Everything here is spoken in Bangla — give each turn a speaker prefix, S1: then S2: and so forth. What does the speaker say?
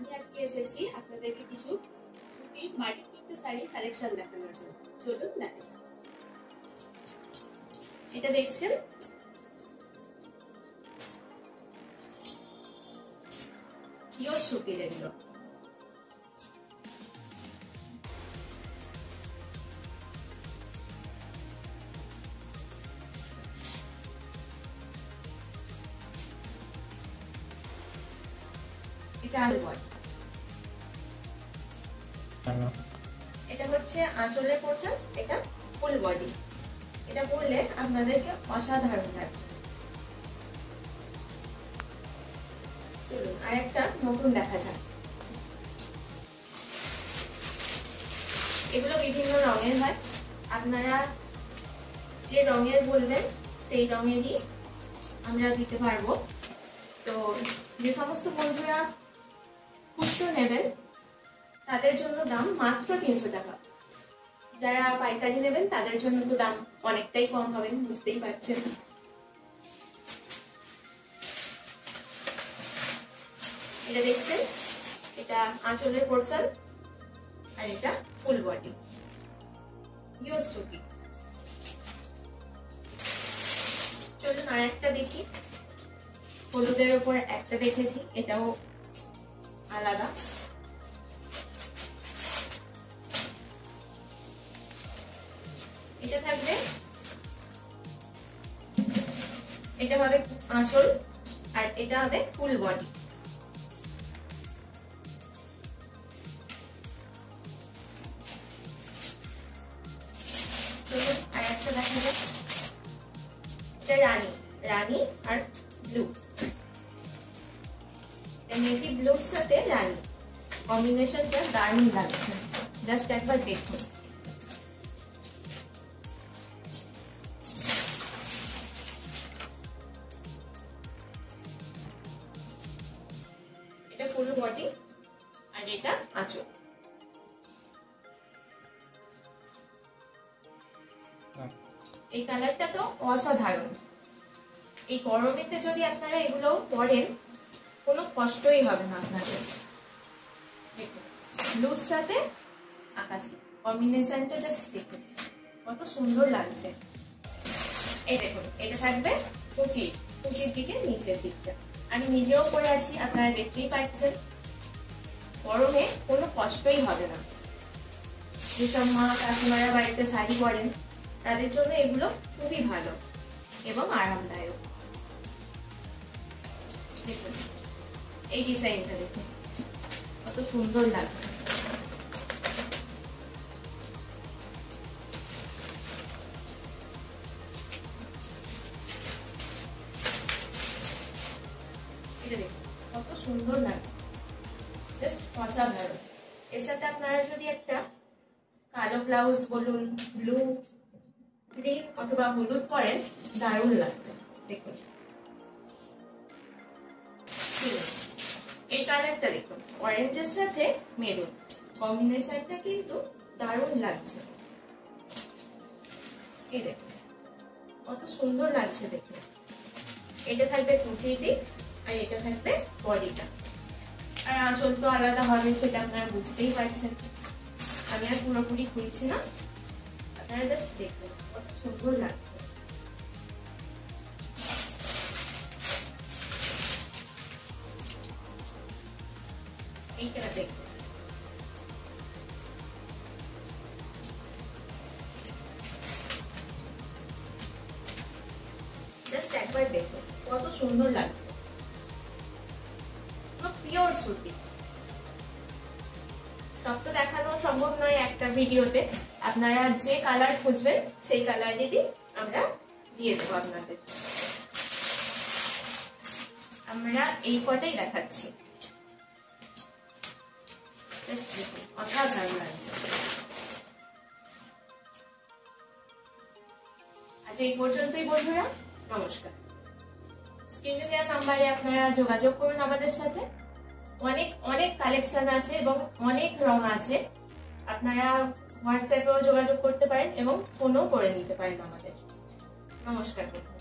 S1: আমি আজকে এসেছি আপনাদেরকে কিছু সুতির মাটি প্রিন্টেড শাড়ির কালেকশন দেখানোর জন্য। চলুন দেখা যাক। এটা দেখছেন পিওর সুতির, এগুলো এটা হচ্ছে আঁচলের পোর্শন, এটা ফুল বডি। এটা পরলে আপনাদেরকে অসাধারণ লাগবে। চলুন আর একটা নতুন দেখা যাক। এগুলো বিভিন্ন রঙের হয়, আপনারা যে রঙের বলবেন সেই রঙেরই আমরা দিতে পারবো। তো যে সমস্ত বন্ধুরা খুচরো নেবেন তাদের জন্য দাম মাত্র 300 টাকা। যারা পাইকারি নেবেন তাদের জন্য তো দাম অনেকটাই কম হবে, বুঝতেই পারছেন। এটা দেখছেন, এটা আঁচলের পোর্শন আর এটা ফুল বডি, পিওর সুতি। চলুন আর একটা দেখি। হলুদের উপর একটা দেখেছি, এটাও আলাদা। এটা থাকবে, এটা হবে আঁচল আর এটা হবে ফুল বডি। আর একটা দেখা যাক, এটা রানী, রানী আর ব্লু। নেভি ব্লুর সাথে রানী কম্বিনেশনটা দারুণ লাগছে, জাস্ট একবার দেখুন। এটা ফুল বডি আর এটা আঁচল। এই কালারটা তো অসাধারণ। এই গরমেতে যদি আপনারা এগুলো পরেন কোনো কষ্টই হবে না আপনাদের। ব্লুর সাথে আকাশি কম্বিনেশনটা জাস্ট দেখুন কত সুন্দর লাগছে। এই দেখুন, এটা থাকবে কুচির দিকে, নিচের দিকটা। আমি নিজেও পরে আছি, আপনারা দেখতেই পাচ্ছেন। গরমে কোনো কষ্টই হবে না। যেসব মা কাকিমারা বাড়িতে শাড়ি পরেন তাদের জন্য এগুলো খুবই ভালো এবং আরামদায়ক। দেখুন এই ডিজাইনটা দেখুন কত সুন্দর লাগছে। এটা দেখুন কত সুন্দর লাগছে, জাস্ট অসাধারণ। এর সাথে আপনারা যদি একটা কালো ব্লাউজ বলুন, ব্লু, গ্রিন অথবা হলুদ পরেন, দারুণ লাগবে। দেখুন এই কালারটা দেখুন, অরেঞ্জের সাথে মেরুন কম্বিনেশনটা কিন্তু দারুণ লাগছে। এই দেখুন কত সুন্দর লাগছে দেখুন। এটা থাকবে কুচির দিক আর এটা থাকবে বডিটা। আর আঁচল তো আলাদা হবে, সেটা আপনারা বুঝতেই পারছেন। আমি আর পুরোপুরি খুলছি না, আপনারা জাস্ট দেখুন কত সুন্দর লাগছে। এইটা দেখুন, জাস্ট একবার দেখুন কত সুন্দর লাগছে, পিওর সুতি। সব তো দেখানো সম্ভব নয় একটা ভিডিওতে, আপনারা যে কালার খুঁজবেন সেই কালারেরই আমরা দিয়ে দেবো আপনাদের। আমরা এই কটাই দেখাচ্ছি, অসাধারণ লাগছে। আজ এই পর্যন্তই বন্ধুরা, নমস্কার। স্ক্রিনে দেওয়া নাম্বারে আপনারা যোগাযোগ করুন আমাদের সাথে। অনেক অনেক কালেকশন আছে এবং অনেক রং আছে। আপনারা হোয়াটসঅ্যাপেও যোগাযোগ করতে পারেন এবং ফোনও করে নিতে পারেন আমাদের। নমস্কার বন্ধুরা।